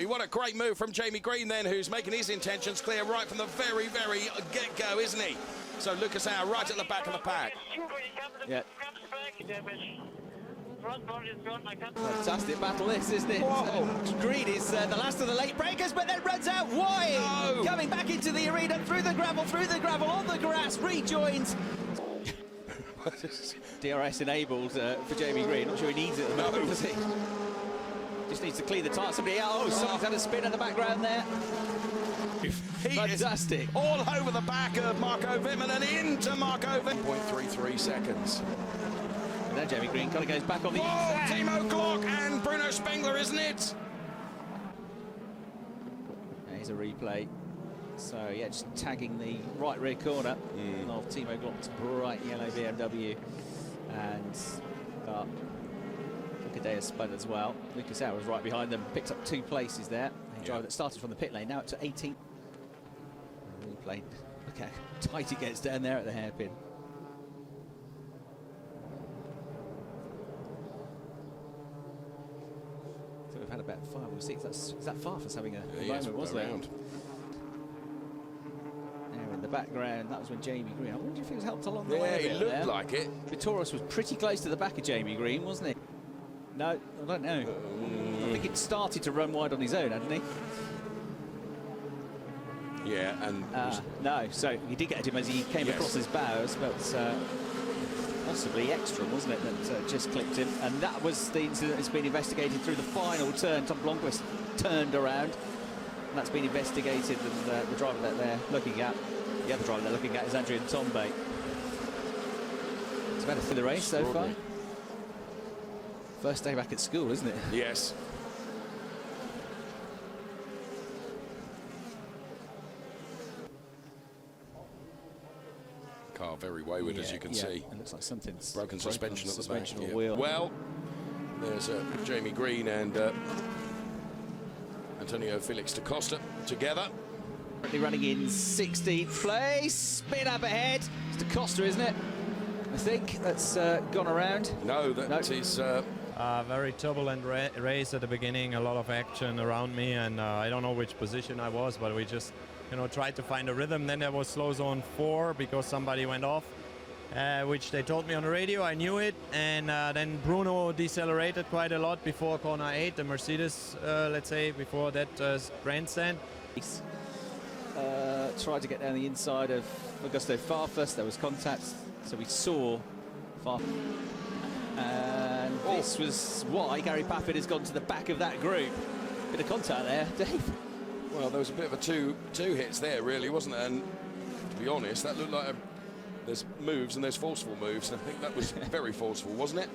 What a great move from Jamie Green then, who's making his intentions clear right from the very, very get-go, isn't he? So Lucas Howe right at the back of the pack. Yeah. Fantastic battle this, isn't it? Green is the last of the late breakers, but then runs out wide. No. Coming back into the arena, through the gravel, on the grass, rejoins. DRS enabled for Jamie Green. Not sure he needs it at the moment, does he? Just needs to clean the tyre. Somebody else. Oh, someone's had a spin in the background there. Fantastic. All over the back of Marco Wittmann and into Marco Wittmann. 1.33 seconds. And then Jamie Green kind of goes back on the... Oh, Timo Glock and Bruno Spengler, isn't it? Here's a replay. So, yeah, just tagging the right rear corner of Timo Glock's bright yellow BMW. And Lucas spun as well. Lucas Howe was right behind them, picked up 2 places there. A driver that started from the pit lane, now up to 18th. Replay. Look how tight it gets down there at the hairpin. So we've had about 5 or 6. That's that far for having a moment, wasn't it? There in the background, that was when Jamie Green. I wonder if he was helped along the way. Yeah, he looked like it. Vitoris was pretty close to the back of Jamie Green, wasn't he? No, I don't know. I think it started to run wide on his own, hadn't he? Yeah, and... no, so he did get at him as he came across his bows, but possibly Ekstrom, wasn't it, that just clipped him. And that was the incident that's been investigated through the final turn. Tom Blomqvist turned around, and that's been investigated, and the driver that they're looking at, the other driver they're looking at is Adrian Tombe. It's about a through the race so far. First day back at school, isn't it? Yes. Car very wayward, as you can see. It looks like something's broken suspension at the back. Or wheel. Well, there's Jamie Green and Antonio Felix da Costa together. Currently running in 16th place. Spin up ahead. It's da Costa, isn't it? I think that's gone around. No, that is... very turbulent race at the beginning, a lot of action around me, and I don't know which position I was, but we just, tried to find a rhythm. Then there was slow zone 4 because somebody went off, which they told me on the radio. I knew it, and then Bruno decelerated quite a lot before corner 8, the Mercedes, let's say, before that grandstand. Tried to get down the inside of Augusto Farfus. There was contact, so we saw Farfus. And this was why Gary Paffett has gone to the back of that group. Bit of contact there, Dave. Well, there was a bit of a two hits there, really, wasn't there? And to be honest, that looked like there's moves and there's forceful moves. And I think that was very forceful, wasn't it?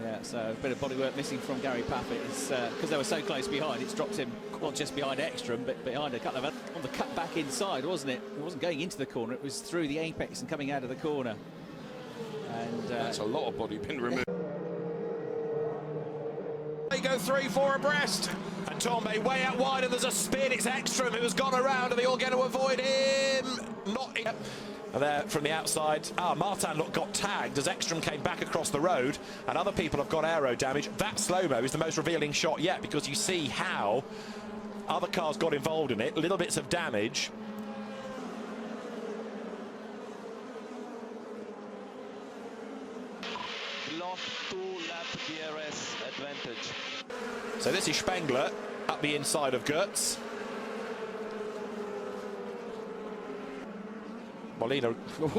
Yeah, so a bit of bodywork missing from Gary Paffett. It's because they were so close behind, it's dropped him not just behind Ekstrom, but behind a couple of on the cut back inside, wasn't it? It wasn't going into the corner, it was through the apex and coming out of the corner. And that's a lot of body pin removed. They go 3-4 abreast. And Tombe way out wide, and there's a spin. It's Ekstrom who has gone around, and they all get to avoid him. Not in. And there from the outside, Martin got tagged as Ekstrom came back across the road, and other people have got aero damage. That slow-mo is the most revealing shot yet, because you see how other cars got involved in it, little bits of damage. Lost 2-lap DRS advantage. So this is Spengler up the inside of Goetz. Molina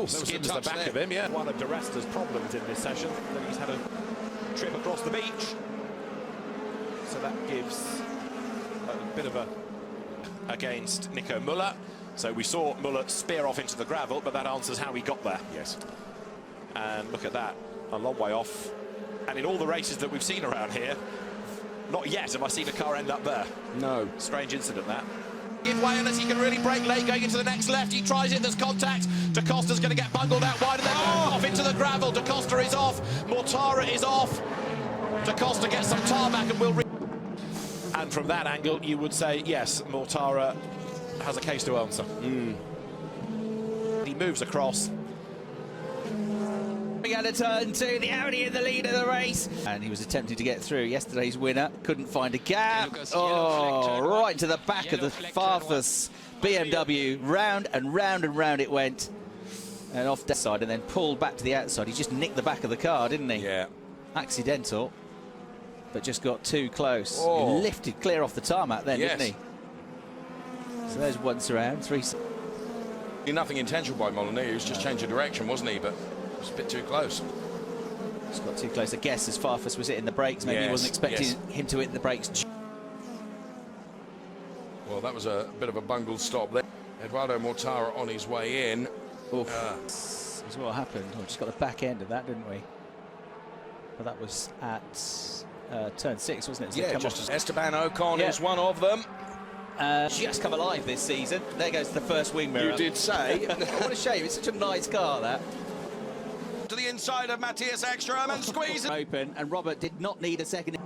skims the back of him, yeah. One of De Resta's problems in this session, that he's had a trip across the beach. So that gives a bit of a against Nico Müller. So we saw Müller spear off into the gravel, but that answers how he got there. Yes. And look at that, a long way off. And in all the races that we've seen around here, not yet have I seen a car end up there. No. Strange incident, that. Give way unless he can really break late, going into the next left. He tries it, there's contact. Da Costa's going to get bungled out wide, and then off into the gravel. Da Costa is off. Mortara is off. Da Costa gets some tarmac and will... And from that angle, you would say, yes, Mortara has a case to answer. He moves across. We got a turn two, the Audi in the lead of the race. And he was attempting to get through. Yesterday's winner couldn't find a gap. Oh, right to the back of the Farfus BMW. Round and round and round it went. And off that side and then pulled back to the outside. He just nicked the back of the car, didn't he? Yeah. Accidental, but just got too close. Oh. He lifted clear off the tarmac then, Yes. didn't he? So there's once around, three. Nothing intentional by Molyneux. He was just changing direction, wasn't he? But it was a bit too close. Just got too close. I guess as Farfus was hitting the brakes, maybe he wasn't expecting him to hit the brakes. Well, that was a bit of a bungled stop there. Eduardo Mortara on his way in. That's what happened. We just got the back end of that, didn't we? But that was at turn 6, wasn't it? So Yeah, just as Esteban Ocon is one of them. Just come alive this season. There goes the first wing mirror. You did say. What a shame. It's such a nice car, that. To the inside of Matthias Ekstrom and squeeze it. Open, and Robert did not need a second.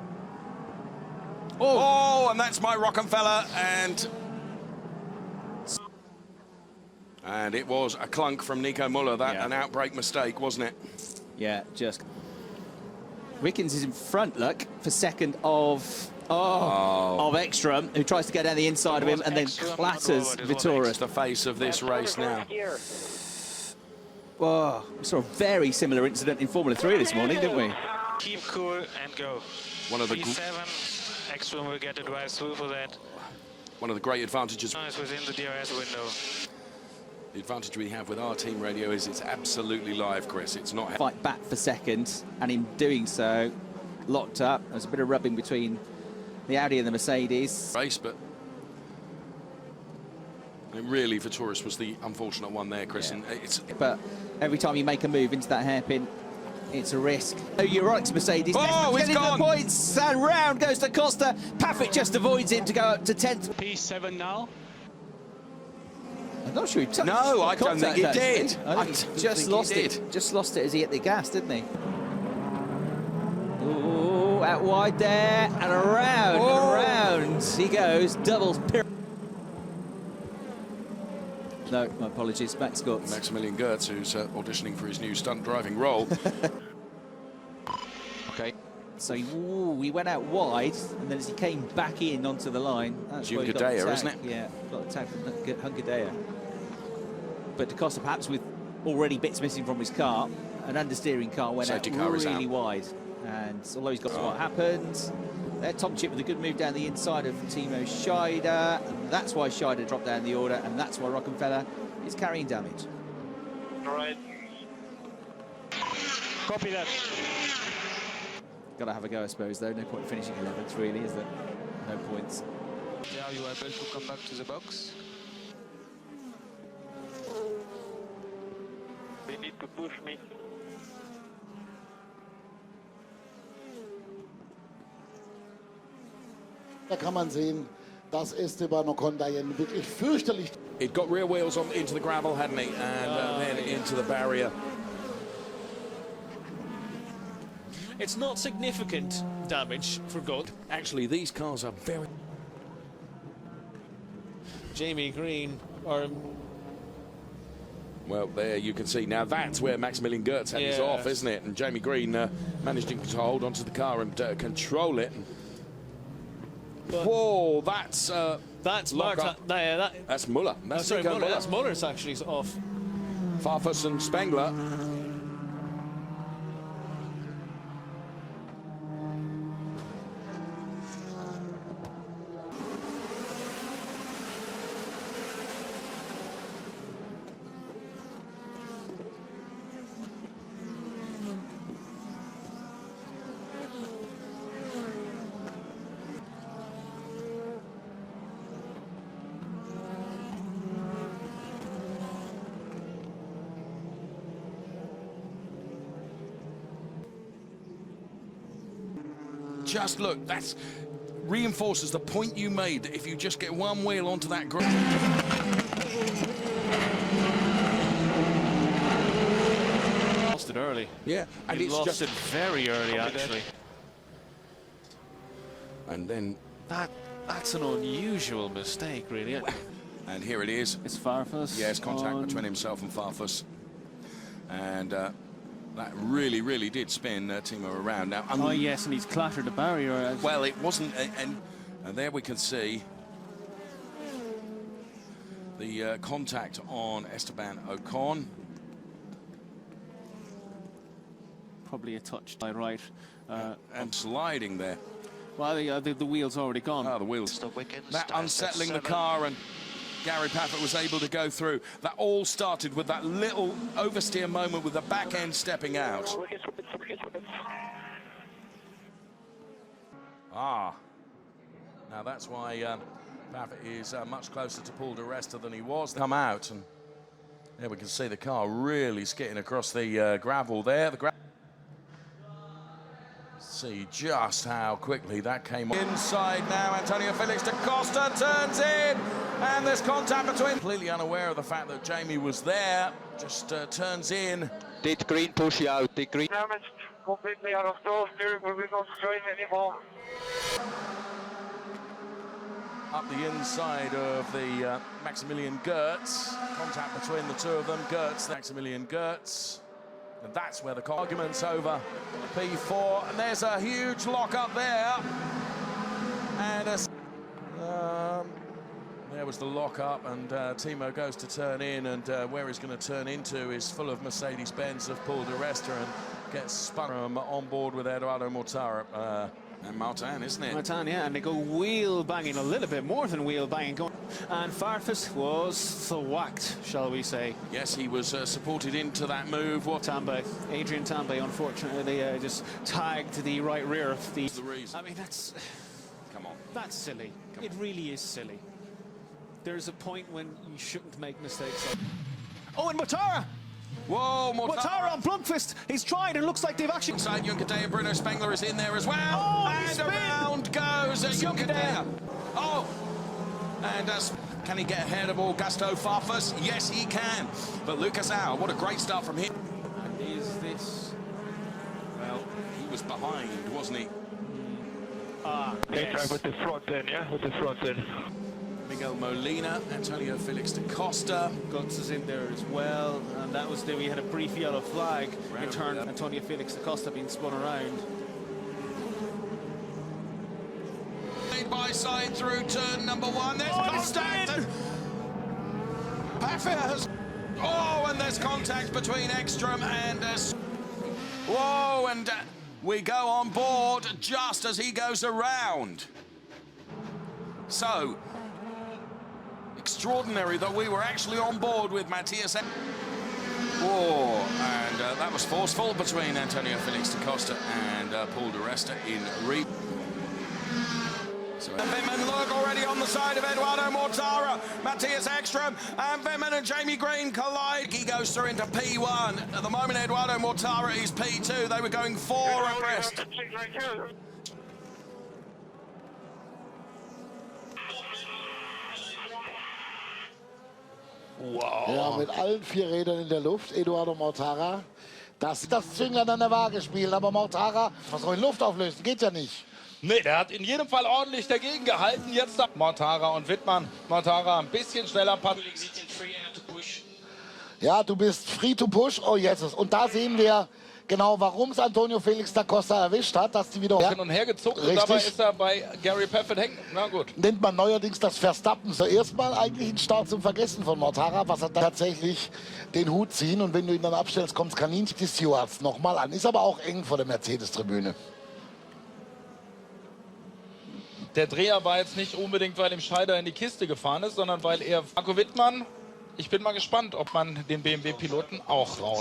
Oh, and that's my Rockefeller, and it was a clunk from Nico Muller. That an outbreak mistake, wasn't it? Yeah, just. Wickens is in front, look, for second of Ekstrom, who tries to get down the inside of him and then clatters Vittoris. The face of this race now. Oh, we saw a very similar incident in Formula 3 this morning, didn't we? Keep cool and go. One of the P7, Ekstrom will get a drive through for that. One of the great advantages. It's within the DRS window. The advantage we have with our team radio is it's absolutely live, Chris. It's not... Fight back for second, and in doing so, locked up. There's a bit of rubbing between the Audi and the Mercedes. Race, but really, Vittoris was the unfortunate one there, Chris. Yeah. And but every time you make a move into that hairpin, it's a risk. Oh, you're right, Mercedes. Oh, he's gone. The points, and round goes to Costa. Paffett just avoids him to go up to 10th. P7 now. I'm not sure he touched. No, I don't think he did. I think he just lost it. Just lost it as he hit the gas, didn't he? Oh, out wide there, and around, and around he goes. Doubles. No, my apologies. Max Gotts. Maximilian Gertz, who's auditioning for his new stunt driving role. Okay. So he went out wide, and then as he came back in onto the line, that's where he got the tag. Isn't it? Yeah, got the tag from Hungadea. But Da Costa, perhaps with already bits missing from his car, an understeering car went out really wide. And although he's got what happened, there Tom Chip with a good move down the inside of Timo Scheider, and that's why Scheider dropped down the order, and that's why Rockefeller is carrying damage. All right. Copy that. Got to have a go, I suppose, though. No point finishing 11th, really, is there? No points. Are you able to come back to the box? They need to push me. Da kann man sehen, dass Esteban Ocon da wirklich fürchterlich. He'd got rear wheels on into the gravel, hadn't he? And then into the barrier. It's not significant damage for God. Actually, these cars are very... Jamie Green, or... Well, there you can see. Now, that's where Maximilian Gertz had his off, isn't it? And Jamie Green managed to hold onto the car and control it. Whoa, that's Marta. That's Muller. That's sorry, Muller. That's Muller's actually off. Farfus and Spengler. Just look, that's reinforces the point you made that if you just get one wheel onto that ground. Lost it early. Yeah, and He it's lost just it very early, actually. And then That's an unusual mistake, really. and here it is. It's Farfus. Yes, contact between himself and Farfus. And That really did spin Timo around. Now, Oh yes, and he's clattered the barrier. well, it wasn't, and there we can see the contact on Esteban Ocon. Probably a touch by right. And sliding there. Well, the wheel's already gone. Oh, the wheels. That unsettling the car, and Gary Paffett was able to go through. That all started with that little oversteer moment with the back end stepping out. Ah. Now that's why Paffett is much closer to Paul di Resta than he was. Come out, and there we can see the car really skidding across the gravel there. See just how quickly that came on. Inside now, Antonio Felix da Costa turns in, and there's contact between. Completely unaware of the fact that Jamie was there, just turns in. Did green push you out? Did green? Damaged completely out of door, steering wheel not showing anymore. Up the inside of the Maximilian Gertz. Contact between the two of them. Gertz, Maximilian Gertz. And that's where the argument's over. P4, and there's a huge lock up there. And there was the lock up, and Timo goes to turn in, and where he's going to turn into is full of Mercedes-Benz of Paul di Resta, and gets spun from on board with Eduardo Mortara. And Martin, isn't it? Martin, yeah, and they go wheel banging, a little bit more than wheel banging. And Farfus was thwacked, shall we say. Yes, he was supported into that move. Adrian Tambay, unfortunately, just tagged the right rear of the... reason. I mean, that's... Come on. That's silly. It really is silly. There's a point when you shouldn't make mistakes. Oh, and Mortara! Whoa, Mortara on Blomqvist. He's tried, and looks like they've actually... Inside Junkadea, Bruno Spengler is in there as well. Oh, and around goes Junkadea. Oh, and can he get ahead of Augusto Farfus? Yes, he can. But Lucas Au, what a great start from him. Is this... Well, he was behind, wasn't he? Yes. With the front end, yeah? With the front end. Miguel Molina, Antonio Felix da Costa. Guts is in there as well, and that was we had a brief yellow flag. In turn, Antonio Felix da Costa being spun around. Side by side through turn number one. There's contact. Paffett has. Oh, and there's contact between Ekstrom and. Whoa, and we go on board just as he goes around. So. Extraordinary that we were actually on board with Matthias. Whoa, and that was forceful between Antonio Felix da Costa and Paul di Resta in re. So, Vimmen look already on the side of Eduardo Mortara, Matthias Ekstrom, and Vimmen and Jamie Green collide. He goes through into P1. At the moment, Eduardo Mortara is P2. They were going 4 abreast. Wow. Ja, mit allen 4 Rädern in der Luft, Eduardo Mortara. Das Zünglein an der Waage spielen, aber Mortara, was soll in Luft auflösen? Geht ja nicht. Nee, der hat in jedem Fall ordentlich dagegen gehalten. Jetzt Mortara und Wittmann. Mortara ein bisschen schneller. Ja, du bist free to push. Oh, jetzt ist. Und da sehen wir genau, warum es Antonio Felix da Costa erwischt hat, dass die wieder hin und her gezuckt und dabei ist er bei Gary Paffett hängen. Na gut. Nennt man neuerdings das Verstappen. So erstmal eigentlich ein Start zum Vergessen von Mortara, was er tatsächlich den Hut ziehen. Und wenn du ihn dann abstellst, kommt Kaninchen die Stewards nochmal an. Ist aber auch eng vor der Mercedes-Tribüne. Der Dreher war jetzt nicht unbedingt, weil ihm Scheider in die Kiste gefahren ist, sondern weil er Marco Wittmann, ich bin mal gespannt, ob man den BMW-Piloten auch raus.